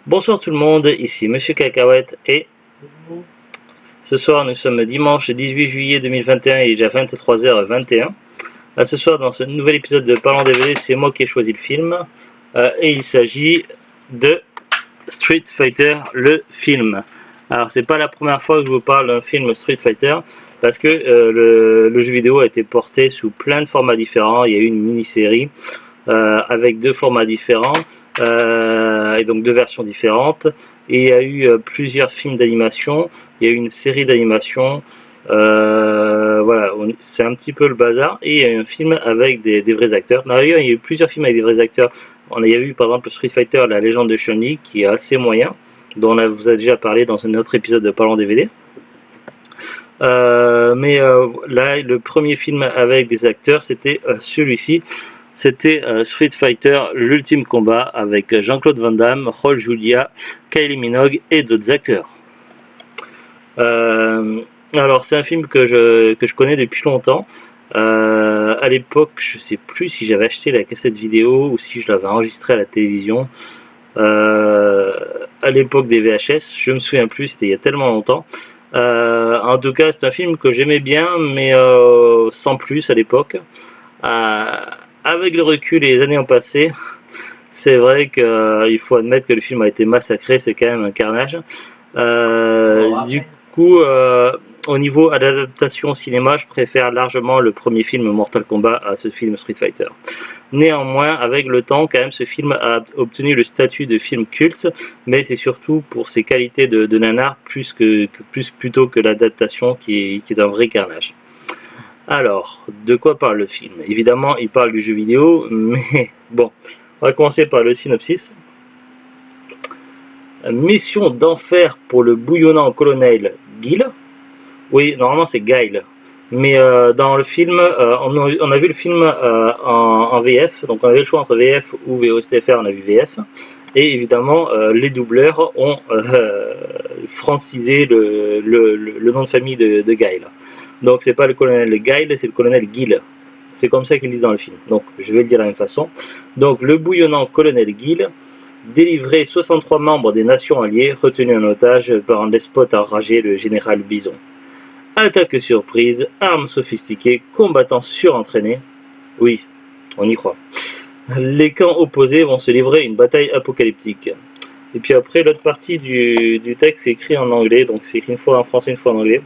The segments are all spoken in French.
Bonsoir tout le monde, ici Monsieur Cacahuète et ce soir nous sommes dimanche 18 juillet 2021 et il est déjà 23h21. Ce soir dans ce nouvel épisode de Parlons DVD, c'est moi qui ai choisi le film et il s'agit de Street Fighter, le film. Alors c'est pas la première fois que je vous parle d'un film Street Fighter parce que le jeu vidéo a été porté sous plein de formats différents. Il y a eu une mini-série avec deux formats différents et donc deux versions différentes, et il y a eu plusieurs films d'animation, il y a eu une série d'animation, voilà, c'est un petit peu le bazar, et il y a eu un film avec des vrais acteurs. D'ailleurs il y a eu plusieurs films avec des vrais acteurs. Il y a eu par exemple Street Fighter, la légende de Chun-Li, qui est assez moyen, dont on vous a déjà parlé dans un autre épisode de Parlons DVD. Là, le premier film avec des acteurs, c'était celui-ci. C'était Street Fighter, l'ultime combat, avec Jean-Claude Van Damme, Raul Julia, Kylie Minogue et d'autres acteurs. Alors c'est un film que je connais depuis longtemps. À l'époque, je sais plus si j'avais acheté la cassette vidéo ou si je l'avais enregistré à la télévision. À l'époque des VHS, je me souviens plus, c'était il y a tellement longtemps. En tout cas, c'est un film que j'aimais bien, mais sans plus à l'époque. Avec le recul et les années ont passé, c'est vrai qu'il faut admettre que le film a été massacré, c'est quand même un carnage. Du coup, au niveau à l'adaptation au cinéma, je préfère largement le premier film Mortal Kombat à ce film Street Fighter. Néanmoins, avec le temps, quand même, ce film a obtenu le statut de film culte, mais c'est surtout pour ses qualités de nanar plutôt que l'adaptation qui est un vrai carnage. Alors, de quoi parle le film? Évidemment, il parle du jeu vidéo, mais bon, on va commencer par le synopsis. Mission d'enfer pour le bouillonnant colonel Guile. Oui, normalement c'est Guile. Mais dans le film, on a vu le film en VF, donc on avait le choix entre VF ou VOSTFR, on a vu VF. Et évidemment, les doubleurs ont francisé le nom de famille de Guile. Donc c'est pas le colonel Guile, c'est le colonel Guile. C'est comme ça qu'ils disent dans le film. Donc je vais le dire de la même façon. Donc le bouillonnant colonel Guile délivrait 63 membres des Nations Alliées retenus en otage par un despote enragé, le général Bison. Attaque surprise, armes sophistiquées, combattants surentraînés. Oui, on y croit. Les camps opposés vont se livrer une bataille apocalyptique. Et puis après, l'autre partie du texte est écrit en anglais, donc c'est écrit une fois en français, une fois en anglais.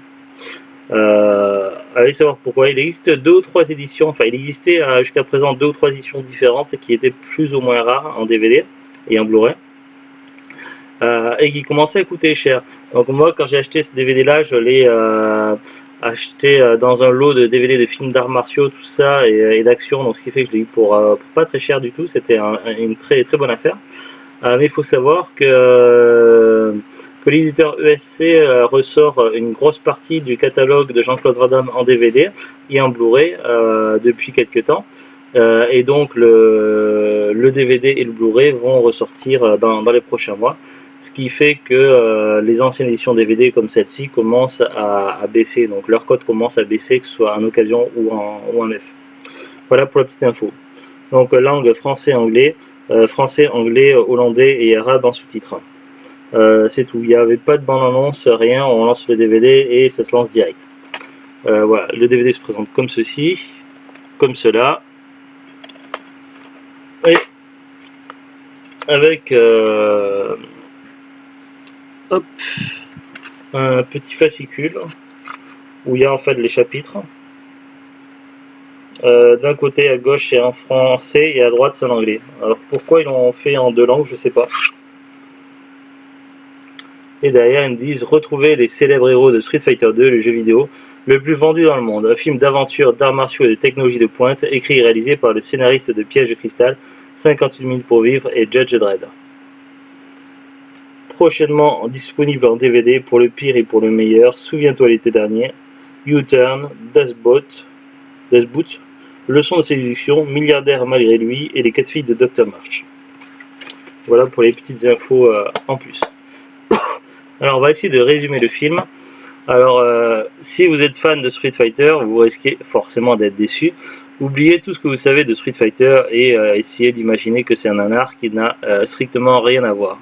Allez savoir pourquoi. Il existe deux ou trois éditions, enfin il existait jusqu'à présent deux ou trois éditions différentes qui étaient plus ou moins rares en DVD et en Blu-ray, et qui commençaient à coûter cher. Donc moi quand j'ai acheté ce DVD là, je l'ai acheté dans un lot de DVD de films d'arts martiaux, tout ça, et d'action, donc ce qui fait que je l'ai eu pour pas très cher du tout. C'était une très très bonne affaire. Mais il faut savoir que l'éditeur ESC ressort une grosse partie du catalogue de Jean-Claude Van Damme en DVD et en Blu-ray depuis quelques temps. Et donc le DVD et le Blu-ray vont ressortir dans les prochains mois. Ce qui fait que les anciennes éditions DVD comme celle-ci commencent à baisser. Donc leur cote commence à baisser, que ce soit en occasion ou en neuf. Voilà pour la petite info. Donc langue français-anglais, français-anglais, hollandais et arabe en sous-titres. C'est tout, il n'y avait pas de bande-annonce, rien, on lance le DVD et ça se lance direct. Voilà, le DVD se présente comme ceci, comme cela, et avec hop, un petit fascicule où il y a en fait les chapitres. D'un côté à gauche c'est en français et à droite c'est en anglais. Alors pourquoi ils l'ont fait en deux langues, je sais pas. Et derrière, ils me disent retrouver les célèbres héros de Street Fighter 2, le jeu vidéo le plus vendu dans le monde. Un film d'aventure, d'arts martiaux et de technologie de pointe, écrit et réalisé par le scénariste de Piège de cristal, 58 minutes pour vivre et Judge Dredd. Prochainement disponible en DVD pour le pire et pour le meilleur. Souviens-toi l'été dernier. U-Turn, Death Boot, Leçon de séduction, Milliardaire malgré lui et les 4 filles de Dr. March. Voilà pour les petites infos en plus. Alors on va essayer de résumer le film. Alors si vous êtes fan de Street Fighter, vous risquez forcément d'être déçu. Oubliez tout ce que vous savez de Street Fighter et essayez d'imaginer que c'est un nanar qui n'a strictement rien à voir.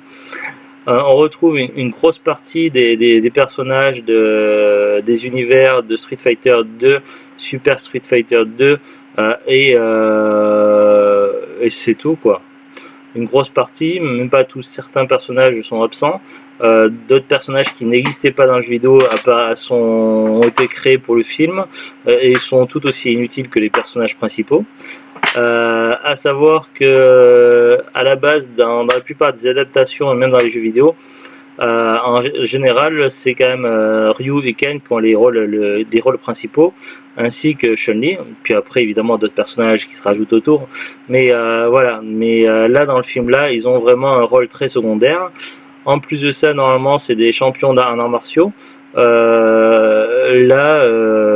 On retrouve une grosse partie des personnages des univers de Street Fighter 2, Super Street Fighter 2, et c'est tout quoi. Une grosse partie, même pas tous, certains personnages sont absents. D'autres personnages qui n'existaient pas dans le jeu vidéo ont été créés pour le film et sont tout aussi inutiles que les personnages principaux. À savoir que à la base, dans la plupart des adaptations, même dans les jeux vidéo, en général, c'est quand même Ryu et Ken qui ont les rôles principaux, ainsi que Chun-Li. Puis après, évidemment, d'autres personnages qui se rajoutent autour. Mais voilà. Mais là, dans le film là, ils ont vraiment un rôle très secondaire. En plus de ça, normalement, c'est des champions en arts martiaux. Là,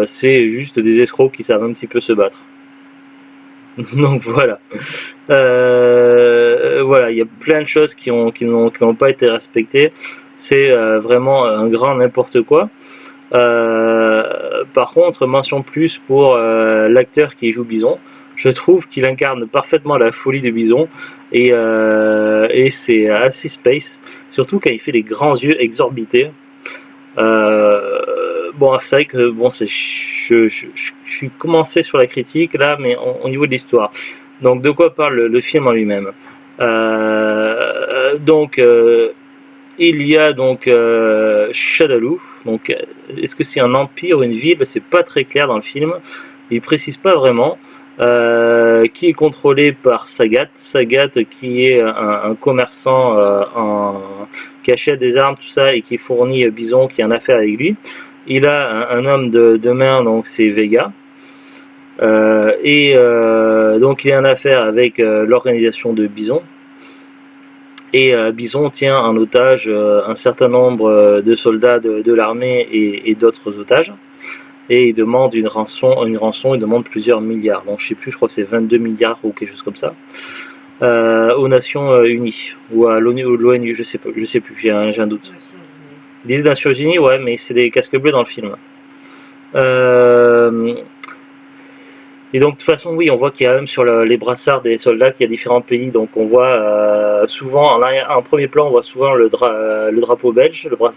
c'est juste des escrocs qui savent un petit peu se battre. Donc voilà. Voilà, il y a plein de choses qui n'ont pas été respectées. C'est vraiment un grand n'importe quoi. Par contre, mention plus pour l'acteur qui joue Bison. Je trouve qu'il incarne parfaitement la folie de Bison et c'est assez space, surtout quand il fait les grands yeux exorbités. Bon, c'est vrai que bon, je suis commencé sur la critique là, mais au niveau de l'histoire. Donc, de quoi parle le film en lui-même? Donc, il y a donc Shadaloo. Donc, est-ce que c'est un empire ou une ville? C'est pas très clair dans le film. Il précise pas vraiment. Qui est contrôlé par Sagat. Sagat qui est un commerçant qui achète des armes, tout ça, et qui fournit Bison qui a une affaire avec lui. Il a un homme de main, donc c'est Vega. Donc il est en affaire avec l'organisation de Bison. Et Bison tient en otage un certain nombre de soldats de l'armée et d'autres otages. Et il demande une rançon, il demande plusieurs milliards. Donc je sais plus, je crois que c'est 22 milliards ou quelque chose comme ça. Aux Nations Unies ou à l'ONU, je sais plus, j'ai un doute. Des Nations Unies, ouais, mais c'est des casques bleus dans le film. Et donc de toute façon, oui, on voit qu'il y a même sur les brassards des soldats qu'il y a différents pays. Donc on voit souvent en premier plan, on voit souvent le drapeau belge, la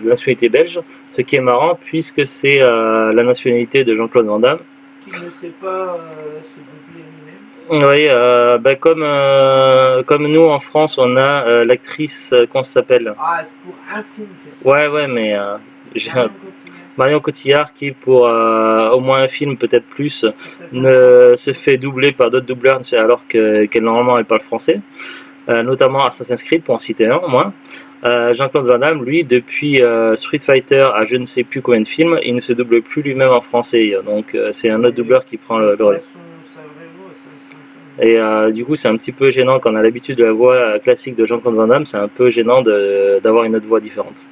nationalité belge. Ce qui est marrant puisque c'est la nationalité de Jean-Claude Van Damme. Qui ne sait pas se doubler lui-même. Oui, comme nous en France, on a l'actrice, comment ça s'appelle? Ah, c'est pour un film, je sais. Ouais, mais j'ai Marion Cotillard. Marion Cotillard qui pour au moins un film, peut-être plus, Ça, se fait doubler par d'autres doubleurs alors qu'elle normalement elle parle français, notamment Assassin's Creed pour en citer un au moins. Jean-Claude Van Damme, lui, depuis Street Fighter à je ne sais plus combien de films, il ne se double plus lui-même en français, donc c'est un autre doubleur qui prend le rôle. Et du coup, c'est un petit peu gênant quand on a l'habitude de la voix classique de Jean-Claude Van Damme, c'est un peu gênant d'avoir une autre voix différente.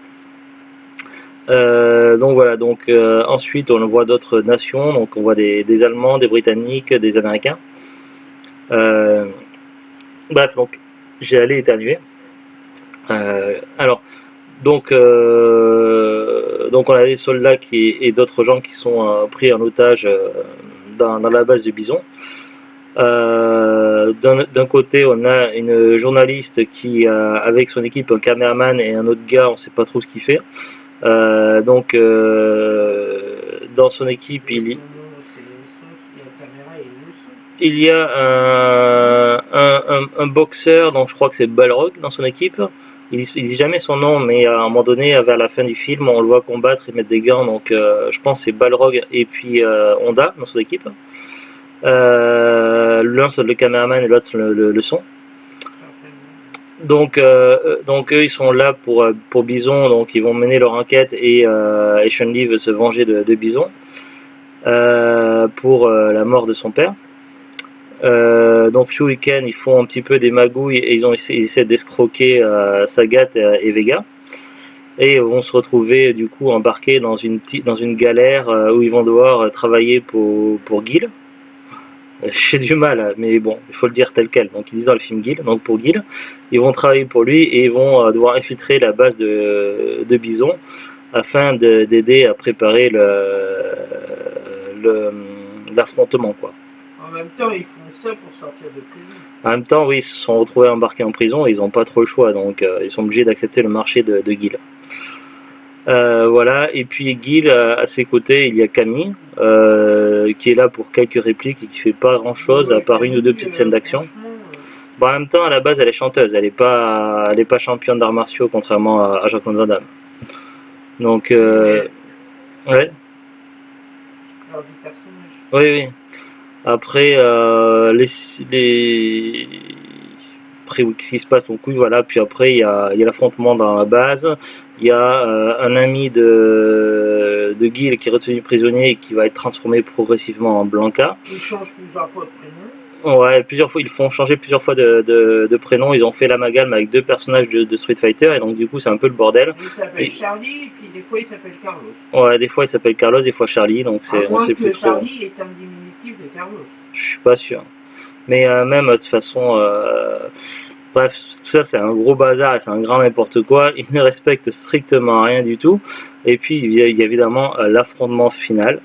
Donc voilà, donc ensuite on voit d'autres nations, donc on voit des Allemands, des Britanniques, des Américains. Bref, donc j'ai allé éternuer. Alors, donc on a des soldats et d'autres gens qui sont pris en otage dans la base de Bison. D'un côté, on a une journaliste qui a avec son équipe un caméraman et un autre gars, on sait pas trop ce qu'il fait. Donc, dans son équipe, il y a un boxeur, donc je crois que c'est Balrog dans son équipe. Il dit jamais son nom, mais à un moment donné, vers la fin du film, on le voit combattre et mettre des gants. Donc, je pense que c'est Balrog et puis Honda dans son équipe. L'un c'est le caméraman et l'autre c'est le son. Donc eux ils sont là pour Bison, donc ils vont mener leur enquête et Chun-Li veut se venger de Bison pour la mort de son père. Donc Ryu et Ken ils font un petit peu des magouilles et ils essaient d'escroquer Sagat et Vega et vont se retrouver du coup embarqués dans une galère où ils vont devoir travailler pour Guile. J'ai du mal, mais bon, il faut le dire tel quel. Donc ils disent dans le film Guile, donc pour Guile, ils vont travailler pour lui et ils vont devoir infiltrer la base de Bison afin d'aider à préparer l'affrontement quoi. En même temps, ils font ça pour sortir de prison. En même temps, oui, ils se sont retrouvés embarqués en prison et ils n'ont pas trop le choix, donc ils sont obligés d'accepter le marché de Gil. Voilà, et puis Gil, à ses côtés, il y a Camille, qui est là pour quelques répliques et qui fait pas grand chose, à part une ou deux petites scènes d'action. Bon, en même temps, à la base, elle est chanteuse, elle est pas championne d'arts martiaux, contrairement à Jean-Claude Van Damme. Donc, ouais. Alors, du personnage. Oui, oui. Après, après, ce qui se passe, donc oui, voilà. Puis après, il y a l'affrontement dans la base. Il y a un ami de Gil qui est retenu prisonnier et qui va être transformé progressivement en Blanca. Ils changent plusieurs fois de prénom. Ouais, plusieurs fois, ils font changer plusieurs fois de prénom. Ils ont fait l'amalgame avec deux personnages de Street Fighter et donc du coup c'est un peu le bordel. Il s'appelle Charlie et puis des fois il s'appelle Carlos. Ouais, des fois il s'appelle Carlos, des fois Charlie, donc c'est on sait plus trop. Charlie est un diminutif de Carlos. Je suis pas sûr. Mais même de toute façon, bref, tout ça c'est un gros bazar et c'est un grand n'importe quoi. Ils ne respectent strictement rien du tout. Et puis il y a évidemment l'affrontement final.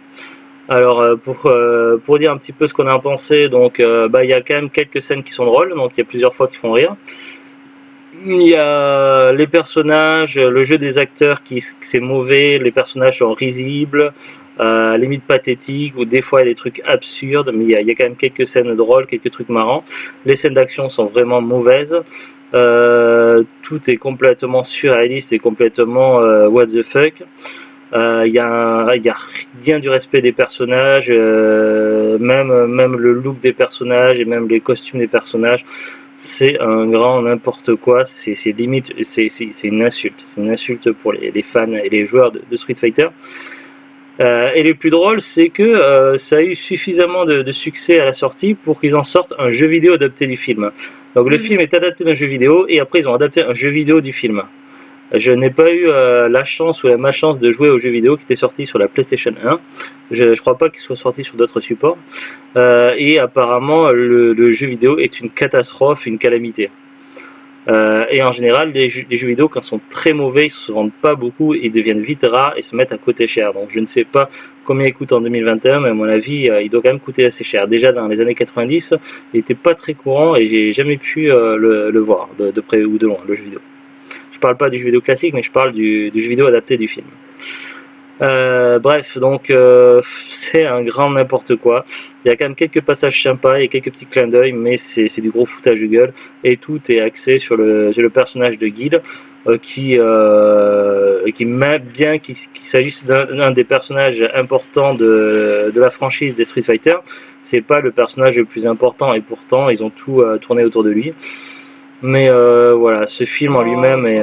Alors pour dire un petit peu ce qu'on a pensé, donc il y a quand même quelques scènes qui sont drôles, donc il y a plusieurs fois qui font rire. Il y a les personnages, le jeu des acteurs qui c'est mauvais, les personnages sont risibles, limite pathétiques, ou des fois il y a des trucs absurdes, mais il y a quand même quelques scènes drôles, quelques trucs marrants. Les scènes d'action sont vraiment mauvaises. Tout est complètement surréaliste et complètement what the fuck. Il y a rien du respect des personnages, même le look des personnages et même les costumes des personnages, c'est un grand n'importe quoi. C'est limite, c'est une insulte pour les fans et les joueurs de Street Fighter. Et le plus drôle, c'est que ça a eu suffisamment de succès à la sortie pour qu'ils en sortent un jeu vidéo adapté du film. Donc le film est adapté d'un jeu vidéo et après ils ont adapté un jeu vidéo du film. Je n'ai pas eu la chance ou la malchance de jouer au jeu vidéo qui était sorti sur la PlayStation 1. Je crois pas qu'il soit sorti sur d'autres supports. Et apparemment, le jeu vidéo est une catastrophe, une calamité. Et en général, les jeux vidéo, quand ils sont très mauvais, ils se vendent pas beaucoup et deviennent vite rares et se mettent à coûter cher. Donc je ne sais pas combien ils coûtent en 2021, mais à mon avis, il doit quand même coûter assez cher. Déjà dans les années 90, il n'était pas très courant et j'ai jamais pu le voir de près ou de loin, le jeu vidéo. Je parle pas du jeu vidéo classique, mais je parle du jeu vidéo adapté du film. Bref, donc c'est un grand n'importe quoi. Il y a quand même quelques passages sympas et quelques petits clins d'œil, mais c'est du gros foutage de gueule. Et tout est axé sur le personnage de Gil, qui bien qu'il s'agisse d'un des personnages importants de la franchise des Street Fighter, c'est pas le personnage le plus important et pourtant ils ont tout tourné autour de lui. Mais voilà, ce film en lui-même est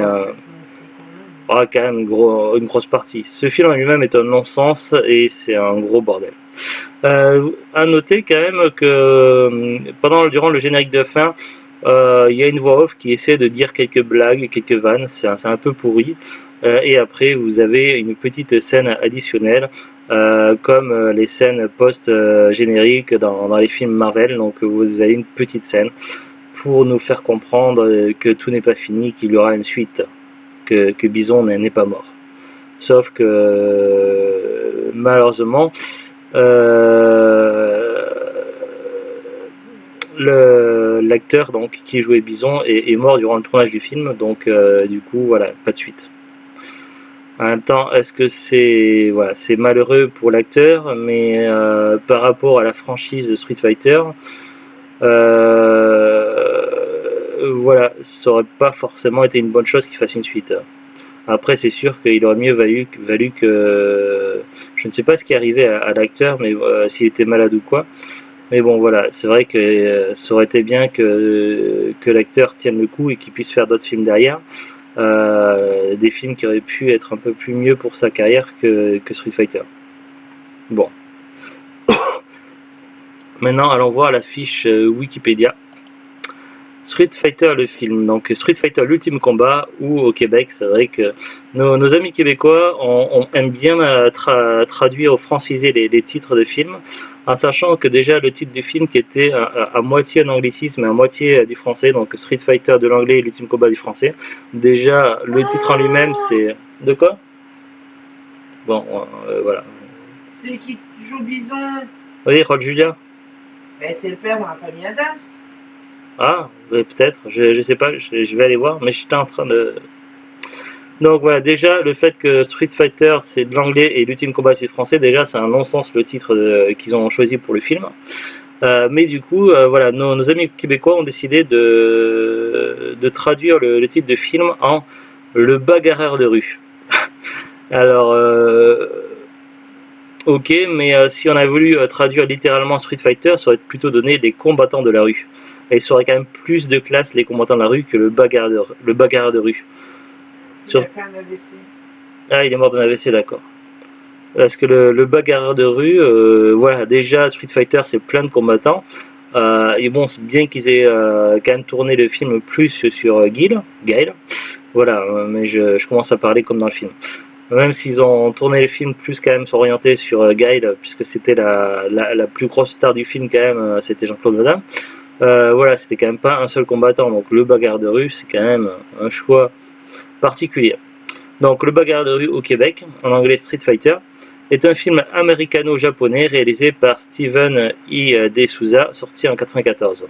quand même une grosse partie. Ce film en lui-même est un non-sens et c'est un gros bordel. À noter quand même que durant le générique de fin, il y a une voix off qui essaie de dire quelques blagues, quelques vannes, c'est un peu pourri. Et après, vous avez une petite scène additionnelle, comme les scènes post-génériques dans les films Marvel. Donc vous avez une petite scène pour nous faire comprendre que tout n'est pas fini, qu'il y aura une suite, que Bison n'est pas mort. Sauf que malheureusement, l'acteur donc qui jouait Bison est mort durant le tournage du film, donc du coup voilà, pas de suite. En même temps, est-ce que c'est malheureux pour l'acteur, mais par rapport à la franchise de Street Fighter, voilà, ça aurait pas forcément été une bonne chose qu'il fasse une suite. Après, c'est sûr qu'il aurait mieux valu que... Je ne sais pas ce qui est arrivé à l'acteur, mais s'il était malade ou quoi. Mais bon, voilà, c'est vrai que ça aurait été bien que l'acteur tienne le coup et qu'il puisse faire d'autres films derrière. Des films qui auraient pu être un peu plus mieux pour sa carrière que Street Fighter. Bon. Maintenant, allons voir la fiche Wikipédia. Street Fighter le film, donc Street Fighter l'ultime combat, ou au Québec, c'est vrai que nos amis québécois aiment bien traduire ou franciser les titres de films, en sachant que déjà le titre du film qui était à moitié un anglicisme et à moitié du français, donc Street Fighter de l'anglais et l'ultime combat du français, déjà le titre en lui-même c'est... De quoi? Bon, voilà. C'est qui joue Bison? Oui, Rod Julia. Ben, c'est le père dans la famille Adams. Ah, ouais, peut-être, je sais pas, je vais aller voir, mais j'étais en train de... Donc voilà, déjà, le fait que Street Fighter c'est de l'anglais et l'ultime combat c'est français, déjà c'est un non-sens le titre qu'ils ont choisi pour le film. Mais du coup, voilà, nos amis québécois ont décidé de traduire le titre de film en Le bagarreur de rue. Alors, ok, mais si on a voulu traduire littéralement Street Fighter, ça aurait plutôt donné des combattants de la rue. Et ça aurait quand même plus de classe les combattants de la rue que le bagarreur de rue. Il Sur... a fait un AVC. Ah, il est mort d'un AVC, d'accord. Parce que le bagarreur de rue, voilà, déjà Street Fighter c'est plein de combattants. Et bon, c'est bien qu'ils aient quand même tourné le film plus sur Gail. Voilà, mais je commence à parler comme dans le film. Même s'ils ont tourné le film plus quand même s'orienter sur Gail, puisque c'était la plus grosse star du film quand même, c'était Jean-Claude Van Damme. Voilà, c'était quand même pas un seul combattant, donc le bagarre de rue, c'est quand même un choix particulier. Donc le bagarre de rue au Québec, en anglais Street Fighter, est un film américano-japonais réalisé par Steven I. De Souza, sorti en 1994.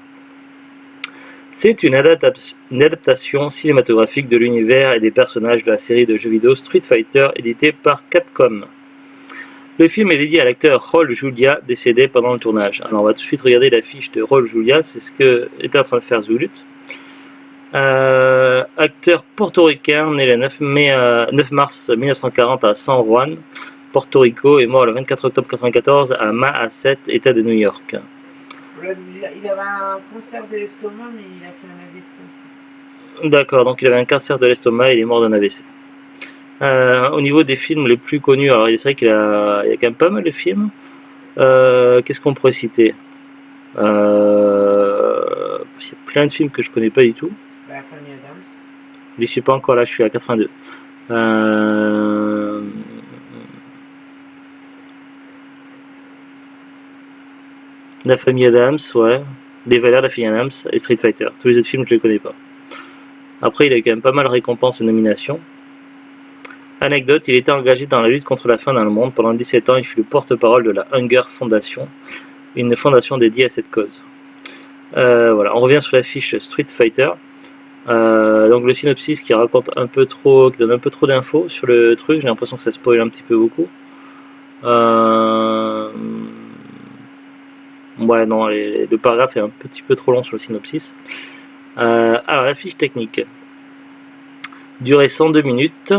C'est une adaptation cinématographique de l'univers et des personnages de la série de jeux vidéo Street Fighter édité par Capcom. Le film est dédié à l'acteur Raul Julia, décédé pendant le tournage. Alors on va tout de suite regarder la fiche de Raul Julia, c'est ce que était en train de faire Zulut. Acteur portoricain, né le 9 mars 1940 à San Juan, Porto Rico, et mort le 24 octobre 1994 à Maaset, État de New York. Il avait un cancer de l'estomac, mais il a fait un AVC. D'accord, donc il avait un cancer de l'estomac et il est mort d'un AVC. Au niveau des films les plus connus, alors c'est vrai qu'il y a quand même pas mal de films. Qu'est-ce qu'on pourrait citer Il y a plein de films que je connais pas du tout. La famille Adams. Je suis pas encore là, je suis à 82. La famille Adams, ouais. Les Valeurs, la famille Adams et Street Fighter. Tous les autres films, je les connais pas. Après, il a eu quand même pas mal de récompenses et nominations. Anecdote, il était engagé dans la lutte contre la faim dans le monde. Pendant 17 ans, il fut le porte-parole de la Hunger Foundation, une fondation dédiée à cette cause. Voilà, on revient sur la fiche Street Fighter. Donc le synopsis qui raconte un peu trop, qui donne un peu trop d'infos sur le truc. J'ai l'impression que ça spoil un petit peu beaucoup. Ouais, non, le paragraphe est un petit peu trop long sur le synopsis. Alors la fiche technique. Durée 102 minutes.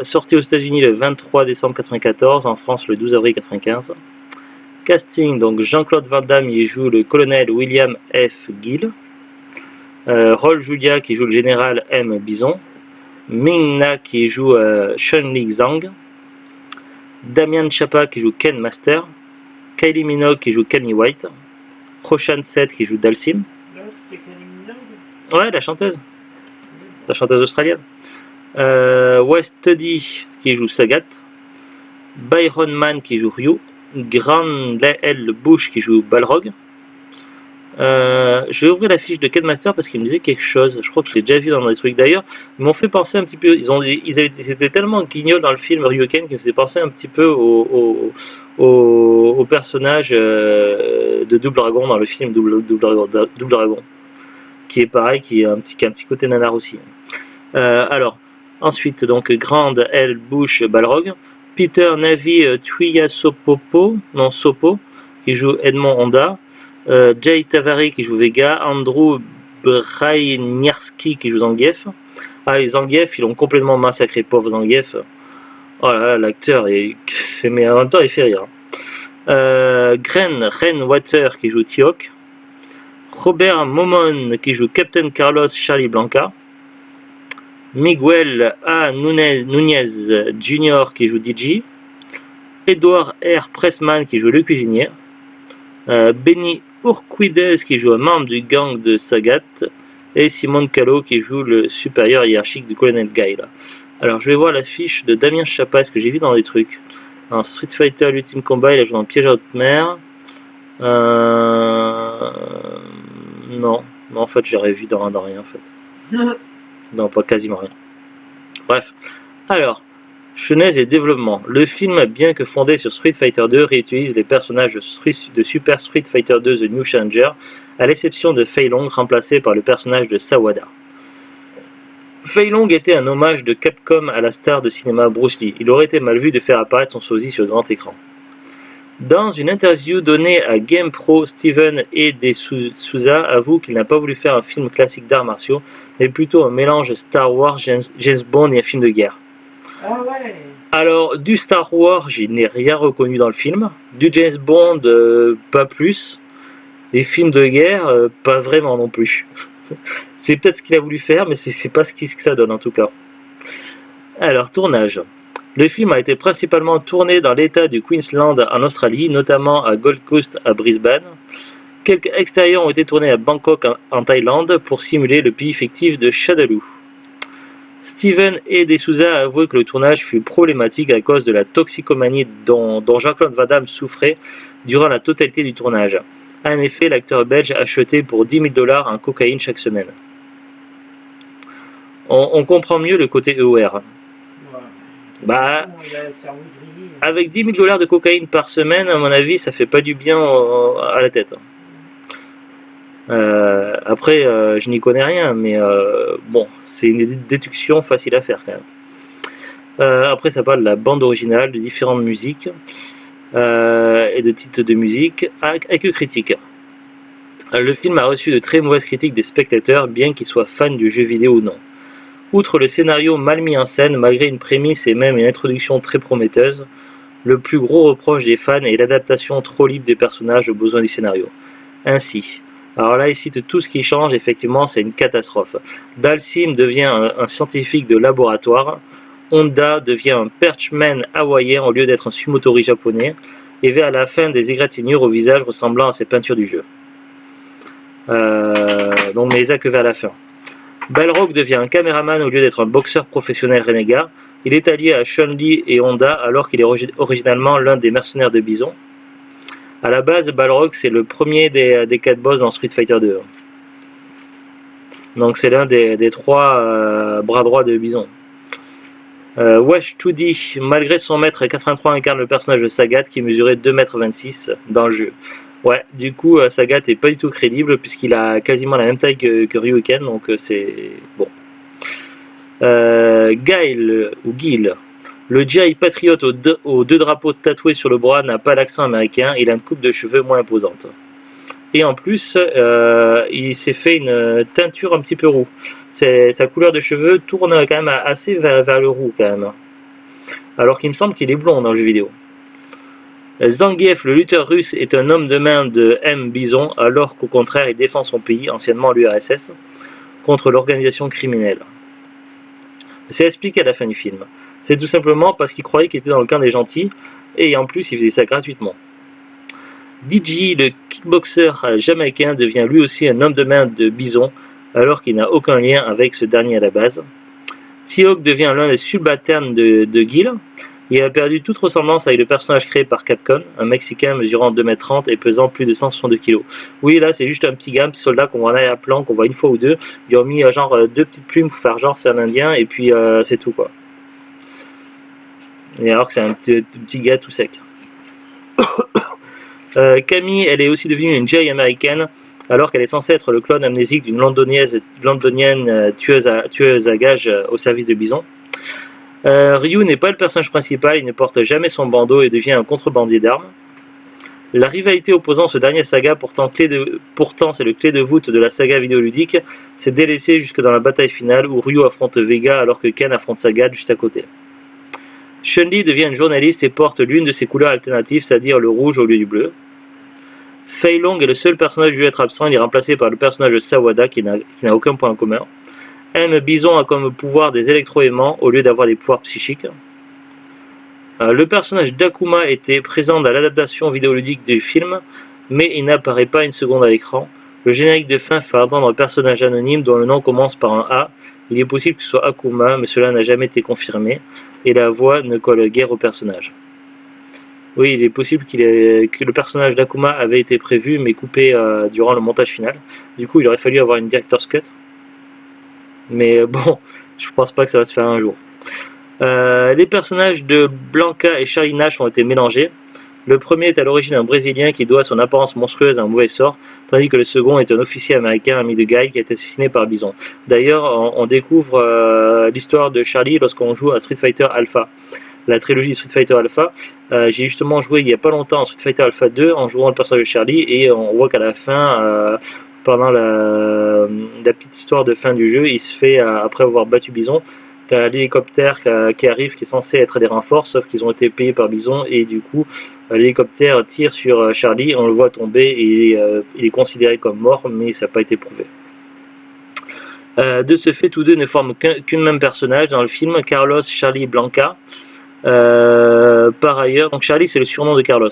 Sorti aux États-Unis le 23 décembre 1994, en France le 12 avril 1995. Casting, donc Jean-Claude Van Damme y joue le colonel William F. Gill. Raul Julia qui joue le général M. Bison. Ming Na qui joue Chun-Li Zhang. Damian Chapa qui joue Ken Master. Kylie Minogue qui joue Camille White. Roshan Seth qui joue Dalsim. Ouais, la chanteuse australienne. West Tuddy qui joue Sagat. Byron Mann qui joue Ryu. Grand L. Bush qui joue Balrog. Je vais ouvrir la fiche de Ken Master parce qu'il me disait quelque chose. Je crois que je l'ai déjà vu dans des trucs d'ailleurs. Ils m'ont fait penser un petit peu. C'était tellement guignol dans le film Ryuken qui me faisait penser un petit peu au personnage de Double Dragon dans le film Double Dragon. Qui est pareil, qui a un petit côté nanar aussi. Alors, ensuite, donc, Grand L. Bush Balrog. Peter Navi Tuiasopopo, non Sopo, qui joue Edmond Honda. Jay Tavari qui joue Vega. Andrew Braignarski qui joue Zangief. Ah, les Zangief, ils l'ont complètement massacré, pauvre Zangief. Oh là là, l'acteur, mais en même temps, il fait rire. Gren Renwater qui joue Tiok. Robert Momon qui joue Captain Carlos Charlie Blanca. Miguel A. Nunez Jr. qui joue DJ. Edward R. Pressman qui joue le cuisinier. Benny Urquidez qui joue un membre du gang de Sagat. Et Simone Callo qui joue le supérieur hiérarchique du colonel Guy. Alors je vais voir la fiche de Damien Chapa, ce que j'ai vu dans des trucs. Alors, Street Fighter, l'ultime combat, il a joué dans Piège à haute mer. Non, en fait j'ai vu dans rien en fait. Non, pas quasiment rien. Bref. Alors, Genèse et développement. Le film, bien que fondé sur Street Fighter 2, réutilise les personnages de Super Street Fighter 2 The New Challenger, à l'exception de Fei Long, remplacé par le personnage de Sawada. Fei Long était un hommage de Capcom à la star de cinéma Bruce Lee. Il aurait été mal vu de faire apparaître son sosie sur grand écran. Dans une interview donnée à GamePro, Steven E. De Souza avoue qu'il n'a pas voulu faire un film classique d'arts martiaux, mais plutôt un mélange Star Wars, James Bond et un film de guerre. Ah ouais. Alors, du Star Wars, je n'ai rien reconnu dans le film. Du James Bond, pas plus. Les films de guerre, pas vraiment non plus. C'est peut-être ce qu'il a voulu faire, mais c'est pas ce que ça donne en tout cas. Alors, tournage. Le film a été principalement tourné dans l'état du Queensland en Australie, notamment à Gold Coast à Brisbane. Quelques extérieurs ont été tournés à Bangkok en Thaïlande pour simuler le pays fictif de Shadaloo. Steven E. De Souza a avoué que le tournage fut problématique à cause de la toxicomanie dont Jean-Claude Van Damme souffrait durant la totalité du tournage. En effet, l'acteur belge achetait pour 10 000 $ en cocaïne chaque semaine. On comprend mieux le côté EOR. Bah, avec 10 000 $ de cocaïne par semaine, à mon avis, ça fait pas du bien à la tête. Après, je n'y connais rien, mais bon, c'est une déduction facile à faire quand même. Après, ça parle de la bande originale, de différentes musiques et de titres de musique, avec critiques. Le film a reçu de très mauvaises critiques des spectateurs, bien qu'ils soient fans du jeu vidéo ou non. Outre le scénario mal mis en scène, malgré une prémisse et même une introduction très prometteuse, le plus gros reproche des fans est l'adaptation trop libre des personnages aux besoins du scénario. Ainsi, alors là il cite tout ce qui change, effectivement c'est une catastrophe. Dalsim devient un scientifique de laboratoire, Honda devient un perchman hawaïen au lieu d'être un sumotori japonais, et vers la fin des égratignures au visage ressemblant à ses peintures du jeu. Donc mais les a que vers la fin. Balrog devient un caméraman au lieu d'être un boxeur professionnel renégat. Il est allié à Chun-Li et Honda alors qu'il est originalement l'un des mercenaires de Bison. A la base, Balrog c'est le premier des 4 boss dans Street Fighter 2. Donc c'est l'un des 3 bras droits de Bison. Wesh 2D, malgré son mètre 83, incarne le personnage de Sagat qui mesurait 2,26 m dans le jeu. Ouais, du coup, Sagat est pas du tout crédible puisqu'il a quasiment la même taille que Ryuken, donc c'est bon. Guile, le GI Patriot aux 2 drapeaux tatoués sur le bras n'a pas l'accent américain, il a une coupe de cheveux moins imposante. Et en plus, il s'est fait une teinture un petit peu roux. Sa couleur de cheveux tourne quand même assez vers le roux quand même. Alors qu'il me semble qu'il est blond dans le jeu vidéo. Zangief, le lutteur russe, est un homme de main de M. Bison, alors qu'au contraire il défend son pays, anciennement l'URSS, contre l'organisation criminelle. C'est expliqué à la fin du film. C'est tout simplement parce qu'il croyait qu'il était dans le camp des gentils, et en plus il faisait ça gratuitement. DJ, le kickboxer jamaïcain, devient lui aussi un homme de main de Bison, alors qu'il n'a aucun lien avec ce dernier à la base. T-Hawk devient l'un des subalternes de Guile. Il a perdu toute ressemblance avec le personnage créé par Capcom, un Mexicain mesurant 2,30 m et pesant plus de 162 kg. Oui, là c'est juste un petit gars, un petit soldat qu'on voit en arrière-plan, qu'on voit une fois ou deux. Ils ont mis genre 2 petites plumes pour faire genre c'est un Indien, et puis c'est tout quoi. Et alors que c'est un petit gars tout sec. Camille, elle est aussi devenue une GI américaine, alors qu'elle est censée être le clone amnésique d'une londonienne tueuse à gages au service de Bison. Ryu n'est pas le personnage principal, il ne porte jamais son bandeau et devient un contrebandier d'armes. La rivalité opposant ce dernier saga, pourtant c'est le clé de voûte de la saga vidéoludique, s'est délaissée jusque dans la bataille finale où Ryu affronte Vega alors que Ken affronte Sagat juste à côté. Chun-Li devient une journaliste et porte l'une de ses couleurs alternatives, c'est-à-dire le rouge au lieu du bleu. Fei Long est le seul personnage dû être absent, il est remplacé par le personnage de Sawada qui n'a aucun point en commun. M. Bison a comme pouvoir des électro-aimants au lieu d'avoir des pouvoirs psychiques. Le personnage d'Akuma était présent dans l'adaptation vidéoludique du film, mais il n'apparaît pas une seconde à l'écran. Le générique de fin fait entendre un personnage anonyme dont le nom commence par un A. Il est possible que ce soit Akuma, mais cela n'a jamais été confirmé, et la voix ne colle guère au personnage. Oui, il est possible que le personnage d'Akuma avait été prévu, mais coupé durant le montage final. Du coup, il aurait fallu avoir une director's cut. Mais bon, je pense pas que ça va se faire un jour. Les personnages de Blanca et Charlie Nash ont été mélangés. Le premier est à l'origine un Brésilien qui doit son apparence monstrueuse à un mauvais sort, tandis que le second est un officier américain ami de Guy qui a été assassiné par Bison. D'ailleurs, on découvre l'histoire de Charlie lorsqu'on joue à Street Fighter Alpha, la trilogie Street Fighter Alpha. J'ai justement joué il n'y a pas longtemps à Street Fighter Alpha 2 en jouant le personnage de Charlie, et on voit qu'à la fin, pendant la petite histoire de fin du jeu, il se fait, après avoir battu Bison, t'as l'hélicoptère qui arrive, qui est censé être des renforts, sauf qu'ils ont été payés par Bison, et du coup l'hélicoptère tire sur Charlie, on le voit tomber, et il est considéré comme mort, mais ça n'a pas été prouvé. De ce fait, tous deux ne forment qu'une même personnage dans le film, Carlos, Charlie, Blanca. Par ailleurs, donc Charlie c'est le surnom de Carlos.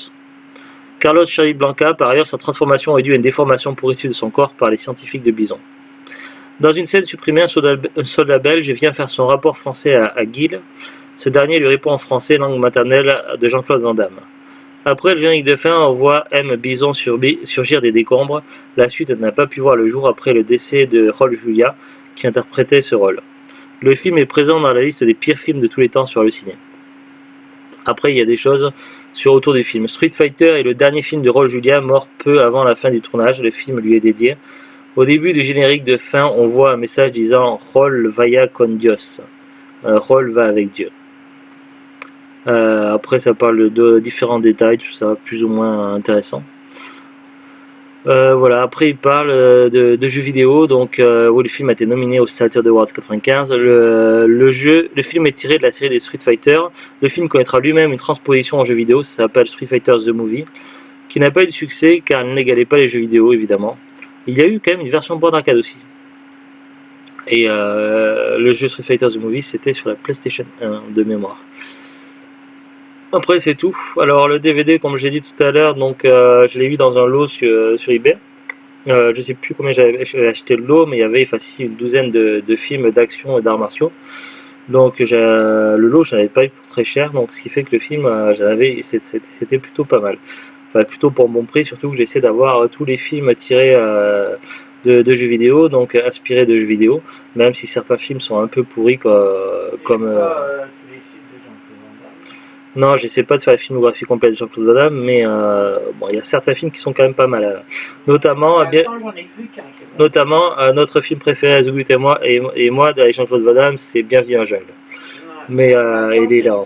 Carlos Charlie Blanca, par ailleurs, sa transformation est due à une déformation progressive de son corps par les scientifiques de Bison. Dans une scène supprimée, un soldat belge vient faire son rapport français à Gil. Ce dernier lui répond en français, langue maternelle de Jean-Claude Van Damme. Après le générique de fin, on voit M. Bison surgir des décombres. La suite n'a pas pu voir le jour après le décès de Raul Julia, qui interprétait ce rôle. Le film est présent dans la liste des pires films de tous les temps sur le ciné. Après, il y a des choses autour du film. Street Fighter est le dernier film de Raul Julia, mort peu avant la fin du tournage. Le film lui est dédié. Au début du générique de fin, on voit un message disant « Raul vaya con Dios ». Raul va avec Dieu. Après, ça parle de différents détails, tout ça, plus ou moins intéressant. Voilà, après il parle de jeux vidéo, donc où le film a été nominé au Saturday Award 95. Le film est tiré de la série des Street Fighter. Le film connaîtra lui-même une transposition en jeu vidéo, ça s'appelle Street Fighter The Movie, qui n'a pas eu de succès car il n'égalait pas les jeux vidéo évidemment. Il y a eu quand même une version board arcade aussi. Et le jeu Street Fighter The Movie c'était sur la PlayStation 1 de mémoire. Après c'est tout. Alors le DVD comme j'ai dit tout à l'heure, donc je l'ai eu dans un lot sur eBay. Je sais plus combien j'avais acheté le lot, mais il y avait facile une douzaine de films d'action et d'arts martiaux. Donc le lot je n'avais pas eu pour très cher, donc ce qui fait que le film c'était plutôt pas mal. Enfin plutôt pour mon prix, surtout que j'essaie d'avoir tous les films tirés de jeux vidéo, donc inspirés de jeux vidéo, même si certains films sont un peu pourris comme non, j'essaie pas de faire la filmographie complète de Jean-Claude Van Damme, mais bon, il y a certains films qui sont quand même pas mal. Notamment, notre film préféré, The Good et moi, avec Jean-Claude Van Damme, c'est Bienvenue en jungle. Mais il est là.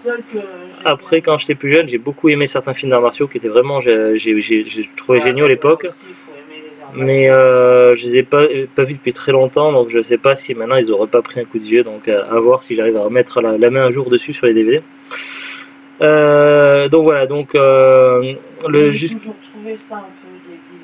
Après, quand j'étais plus jeune, j'ai beaucoup aimé certains films d'arts martiaux qui étaient vraiment, j'ai trouvé géniaux à l'époque. Mais je les ai pas vus depuis très longtemps, donc je sais pas si maintenant ils auraient pas pris un coup de vieux. Donc à voir si j'arrive à remettre la main un jour dessus sur les DVD. Donc voilà, donc toujours trouvé ça un peu débile,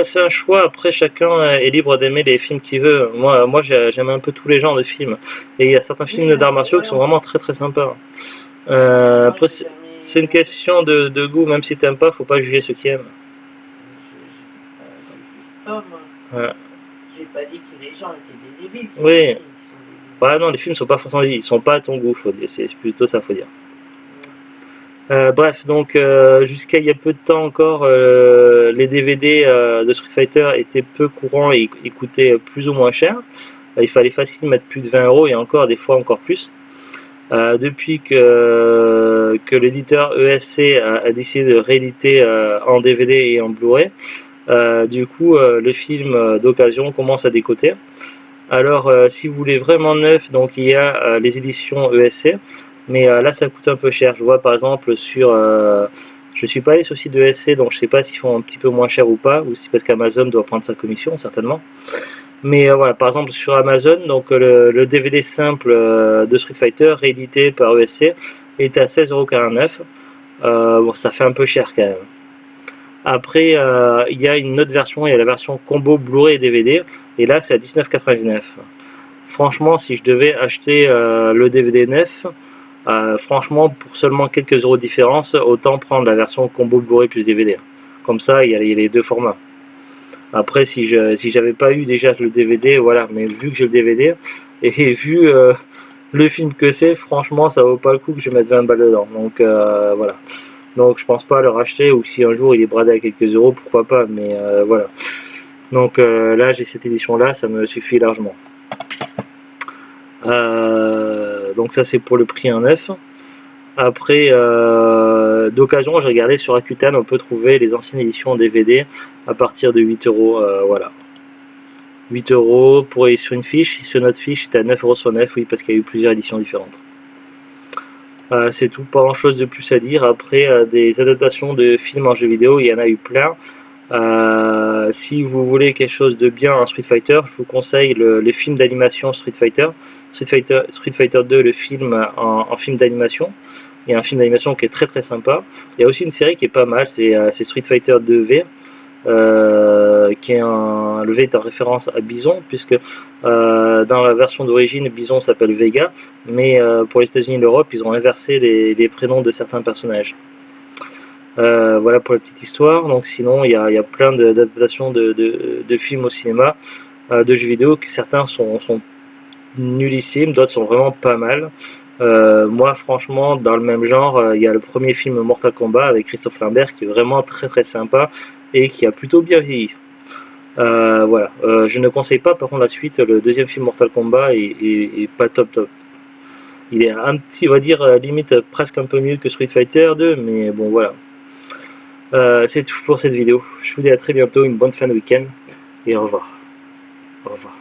c'est un choix, après chacun est libre d'aimer les films qu'il veut. Moi j'aime un peu tous les genres de films, et il y a certains films d'arts martiaux qui sont vraiment très très sympas. Après c'est une question de goût, même si t'aimes pas, faut pas juger ceux qui aiment. J'ai pas dit que les gens étaient des débiles. Oui. Ouais, non, les films sont pas forcément, ils sont pas à ton goût, c'est plutôt ça, faut dire. Bref, donc jusqu'à il y a peu de temps encore, les DVD de Street Fighter étaient peu courants et ils coûtaient plus ou moins cher. Il fallait facilement mettre plus de 20 € et encore des fois encore plus. Depuis que l'éditeur ESC a décidé de rééditer en DVD et en Blu-ray, du coup le film d'occasion commence à décoter. Alors si vous voulez vraiment neuf, donc il y a les éditions ESC, mais là ça coûte un peu cher. Je vois par exemple je suis pas allé sur le site de ESC, donc je sais pas s'ils font un petit peu moins cher ou pas, ou si parce qu'Amazon doit prendre sa commission certainement. Mais voilà, par exemple sur Amazon, donc le DVD simple de Street Fighter réédité par ESC est à 16,49 €. Bon, ça fait un peu cher quand même. Après, il y a une autre version, il y a la version combo Blu-ray et DVD, et là c'est à 19,99 €. Franchement, si je devais acheter le DVD neuf, franchement pour seulement quelques euros de différence, autant prendre la version combo Blu-ray plus DVD. Comme ça, il y a les deux formats. Après, si j'avais pas eu déjà le DVD, voilà, mais vu que j'ai le DVD, et vu le film que c'est, franchement, ça vaut pas le coup que je mette 20 balles dedans. Donc voilà. Donc je pense pas le racheter, ou si un jour il est bradé à quelques euros, pourquoi pas, mais voilà. Donc là, j'ai cette édition là, ça me suffit largement. Donc ça c'est pour le prix en neuf. Après, d'occasion, j'ai regardé sur Rakuten, on peut trouver les anciennes éditions en DVD à partir de 8 euros. Voilà. 8 euros pour sur une fiche. Sur notre fiche, c'était à 9,69 €, oui, parce qu'il y a eu plusieurs éditions différentes. C'est tout, pas grand chose de plus à dire. Après, des adaptations de films en jeux vidéo, il y en a eu plein. Si vous voulez quelque chose de bien en Street Fighter, je vous conseille les films d'animation Street Fighter. Street Fighter 2, le film en film d'animation. Il y a un film d'animation qui est très très sympa. Il y a aussi une série qui est pas mal, c'est Street Fighter 2V. Qui est le V est en référence à Bison, puisque dans la version d'origine, Bison s'appelle Vega, mais pour les États-Unis et l'Europe, ils ont inversé les prénoms de certains personnages. Voilà pour la petite histoire. Donc sinon, il y a plein d'adaptations de films au cinéma, de jeux vidéo, que certains sont nullissimes, d'autres sont vraiment pas mal. Moi franchement, dans le même genre, il y a le premier film Mortal Kombat avec Christophe Lambert qui est vraiment très très sympa et qui a plutôt bien vieilli. Voilà, je ne conseille pas par contre la suite. Le deuxième film Mortal Kombat est pas top top. Il est un petit, on va dire, limite presque un peu mieux que Street Fighter 2, mais bon voilà. C'est tout pour cette vidéo. Je vous dis à très bientôt, une bonne fin de week-end et au revoir. Au revoir.